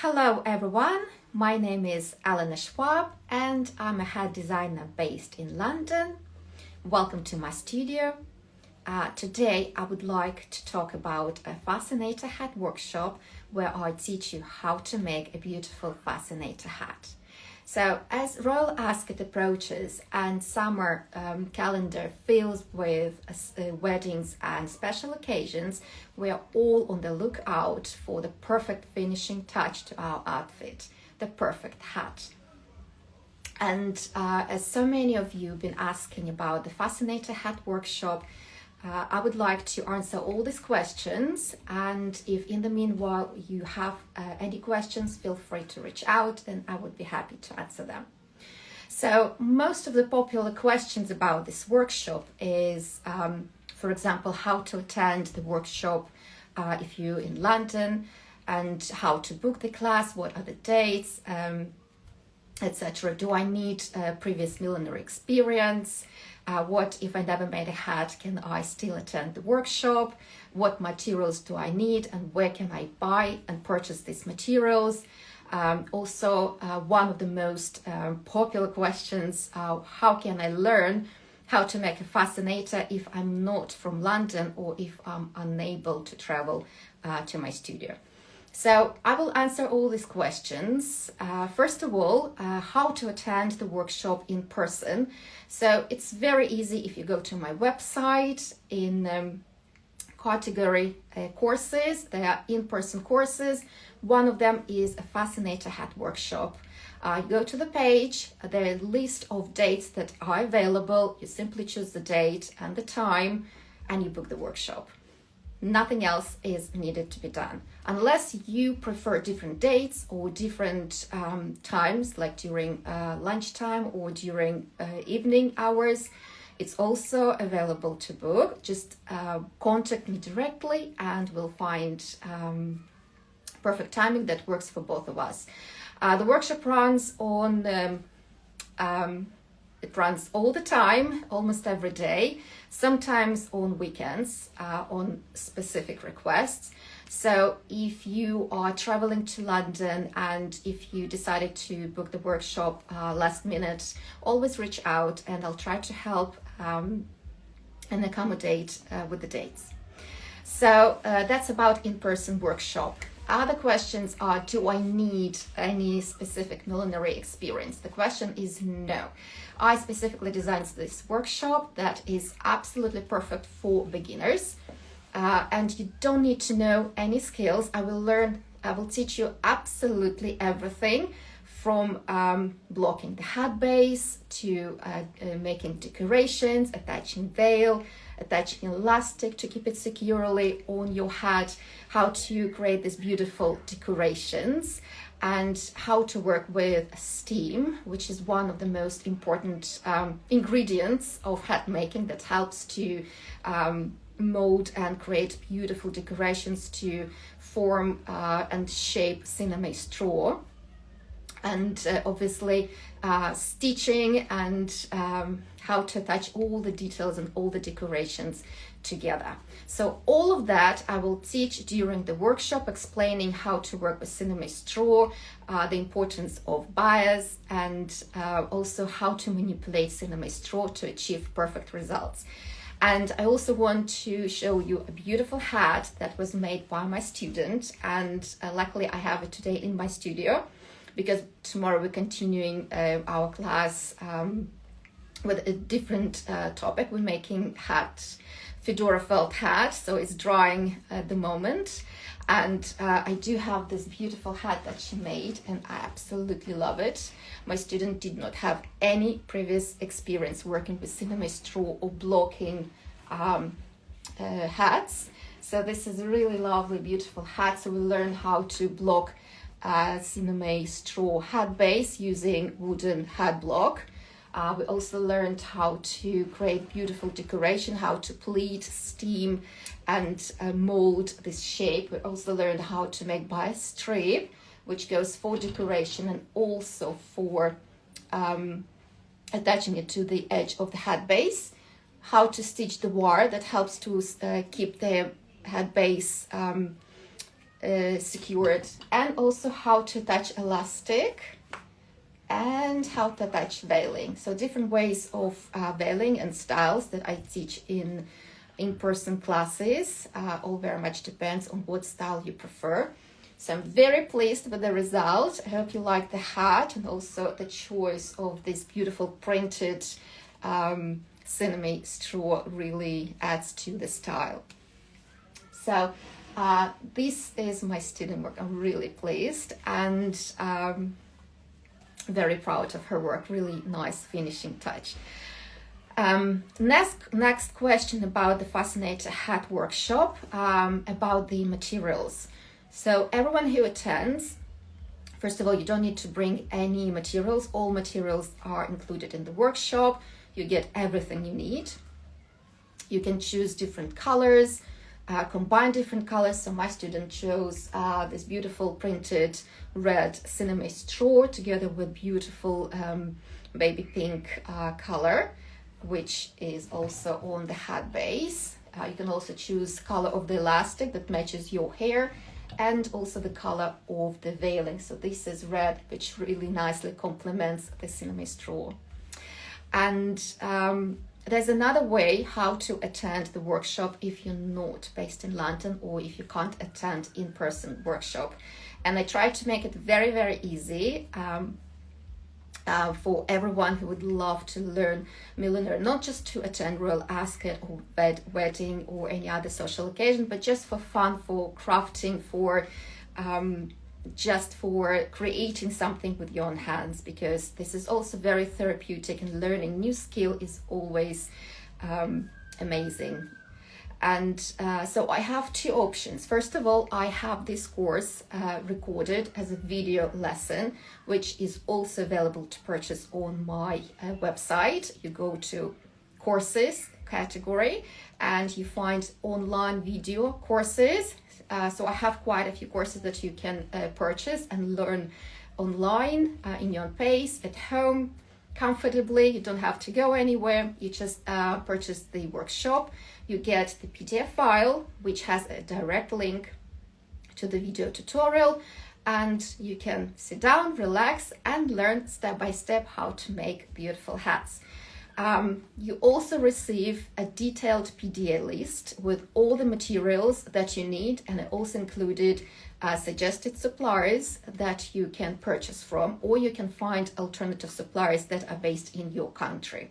Hello everyone, my name is Elena Shvab and I'm a hat designer based in London. Welcome to my studio. Today I would like to talk about a Fascinator Hat Workshop where I teach you how to make a beautiful fascinator hat. So as Royal Ascot approaches and summer calendar fills with weddings and special occasions, we are all on the lookout for the perfect finishing touch to our outfit, the perfect hat. And as so many of you have been asking about the Fascinator Hat Workshop, I would like to answer all these questions, and if in the meanwhile you have any questions, feel free to reach out and I would be happy to answer them. So most of the popular questions about this workshop is, for example, how to attend the workshop if you're in London, and how to book the class, what are the dates, etc. Do I need previous millinery experience? What if I never made a hat? Can I still attend the workshop? What materials do I need and where can I buy and purchase these materials? Also, one of the most popular questions, how can I learn how to make a fascinator if I'm not from London or if I'm unable to travel to my studio? So I will answer all these questions. First of all, how to attend the workshop in person. So it's very easy if you go to my website in category courses. They are in-person courses. One of them is a Fascinator Hat Workshop. You go to the page, there is a list of dates that are available. You simply choose the date and the time and you book the workshop. Nothing else is needed to be done. Unless you prefer different dates or different times, like during lunchtime or during evening hours, it's also available to book. Just contact me directly and we'll find perfect timing that works for both of us. The workshop runs on it runs all the time, almost every day, sometimes on weekends, on specific requests. So if you are traveling to London and if you decided to book the workshop last minute, always reach out and I'll try to help and accommodate with the dates. So that's about in-person workshop. Other questions are, do I need any specific millinery experience? The question is no. I specifically designed this workshop that is absolutely perfect for beginners. And you don't need to know any skills. I will teach you absolutely everything from blocking the hat base to making decorations, attaching veil, attaching elastic to keep it securely on your hat, how to create these beautiful decorations, and how to work with steam, which is one of the most important ingredients of hat making that helps to mold and create beautiful decorations to form and shape cinema straw. And obviously stitching and how to attach all the details and all the decorations together. So all of that I will teach during the workshop, explaining how to work with cinema straw, the importance of bias, and also how to manipulate cinema straw to achieve perfect results. And I also want to show you a beautiful hat that was made by my student, and luckily I have it today in my studio, because tomorrow we're continuing our class with a different topic. We're making fedora felt hat, so it's drying at the moment. And I do have this beautiful hat that she made and I absolutely love it. My student did not have any previous experience working with cinema straw or blocking hats. So this is a really lovely, beautiful hat. So we learn how to block cinema straw hat base using wooden hat block. We also learned how to create beautiful decoration, how to pleat, steam, and mold this shape. We also learned how to make bias strip, which goes for decoration and also for attaching it to the edge of the hat base. How to stitch the wire that helps to keep the hat base secured, and also how to attach elastic and how to attach veiling. So different ways of veiling and styles that I teach in in-person classes. All very much depends on what style you prefer. So I'm very pleased with the result. I hope you like the hat and also the choice of this beautiful printed cinnamon straw really adds to the style. So this is my student work. I'm really pleased and very proud of her work. Really nice finishing touch. Next question about the Fascinator Hat Workshop, about the materials. So everyone who attends, first of all, you don't need to bring any materials. All materials are included in the workshop. You get everything you need. You can choose different colors, combine different colors. So my student chose this beautiful printed red cinnamon straw together with beautiful baby pink color, which is also on the hat base. You can also choose color of the elastic that matches your hair and also the color of the veiling. So this is red, which really nicely complements the cinnamon straw. And there's another way how to attend the workshop if you're not based in London or if you can't attend in-person workshop. And I try to make it very, very easy for everyone who would love to learn millinery, not just to attend royal ascot or wedding or any other social occasion, but just for fun, for crafting, for just for creating something with your own hands, because this is also very therapeutic and learning new skill is always amazing. And so I have two options. First of all, I have this course recorded as a video lesson, which is also available to purchase on my website. You go to courses category and you find online video courses. So I have quite a few courses that you can purchase and learn online in your own pace at home comfortably. You don't have to go anywhere. You just purchase the workshop. You get the PDF file, which has a direct link to the video tutorial, and you can sit down, relax, and learn step by step how to make beautiful hats. You also receive a detailed PDA list with all the materials that you need, and I also included suggested suppliers that you can purchase from, or you can find alternative suppliers that are based in your country.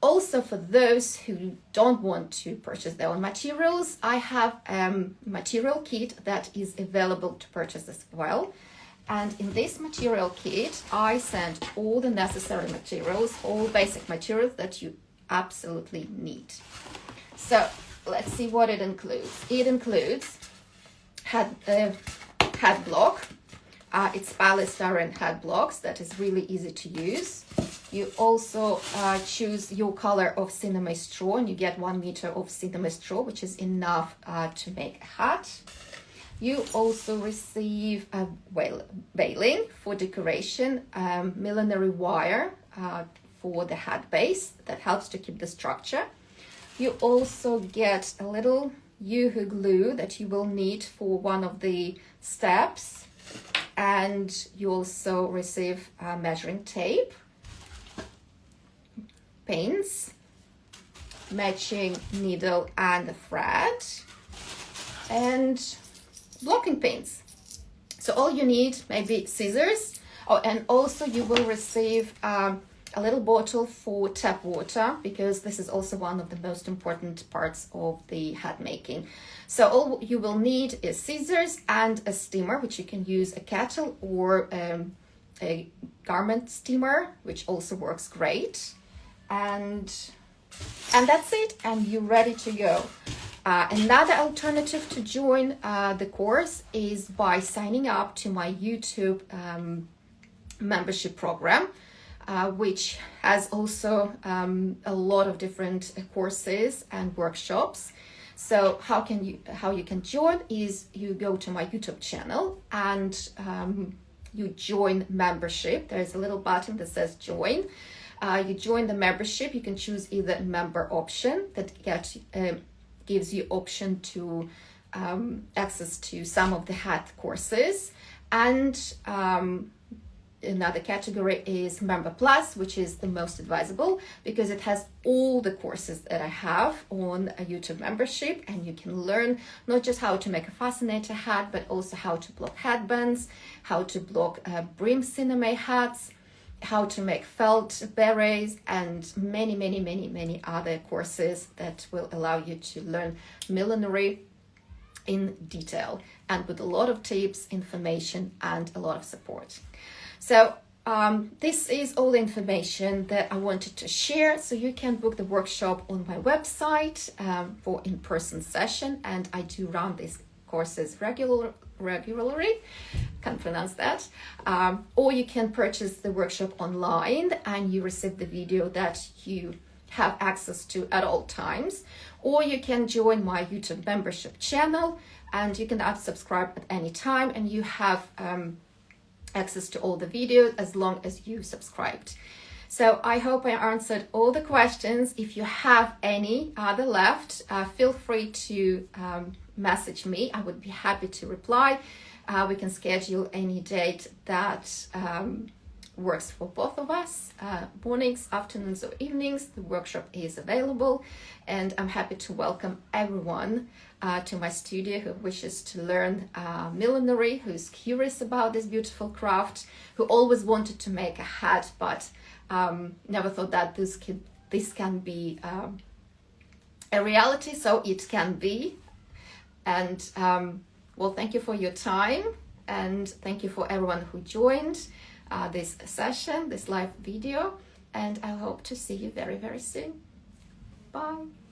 Also, for those who don't want to purchase their own materials, I have a material kit that is available to purchase as well. And in this material kit, I send all the necessary materials, all basic materials that you absolutely need. So let's see what it includes. It includes hat block. It's polystyrene hat blocks that is really easy to use. You also choose your color of cinnamon straw, and you get 1 meter of cinnamon straw, which is enough to make a hat. You also receive a veiling for decoration, millinery wire for the hat base that helps to keep the structure. You also get a little Yoo-hoo glue that you will need for one of the steps, and you also receive measuring tape, pins, matching needle and thread, and blocking pins. So all you need, maybe scissors. Oh, and also you will receive a little bottle for tap water, because this is also one of the most important parts of the hat making. So all you will need is scissors and a steamer, which you can use a kettle or a garment steamer, which also works great. And that's it, and you're ready to go. Another alternative to join the course is by signing up to my YouTube membership program, which has also a lot of different courses and workshops. So how you can join is you go to my YouTube channel and you join membership. There's a little button that says join. You join the membership. You can choose either member option that gives you option to access to some of the hat courses. And another category is Member Plus, which is the most advisable because it has all the courses that I have on a YouTube membership, and you can learn not just how to make a fascinator hat, but also how to block headbands, how to block brim cinema hats, how to make felt berets, and many other courses that will allow you to learn millinery in detail and with a lot of tips, information, and a lot of support. So this is all the information that I wanted to share. So you can book the workshop on my website for in-person session, and I do run these courses regularly. Can't pronounce that. Or you can purchase the workshop online and you receive the video that you have access to at all times. Or you can join my YouTube membership channel, and you can subscribe at any time, and you have access to all the videos as long as you subscribed. So I hope I answered all the questions. If you have any other left, feel free to message me. I would be happy to reply. We can schedule any date that works for both of us. Mornings, afternoons, or evenings, the workshop is available, and I'm happy to welcome everyone to my studio who wishes to learn millinery, who's curious about this beautiful craft, who always wanted to make a hat but never thought that this can be a reality. So it can be. And well, thank you for your time, and thank you for everyone who joined this session, this live video, and I hope to see you very soon. Bye.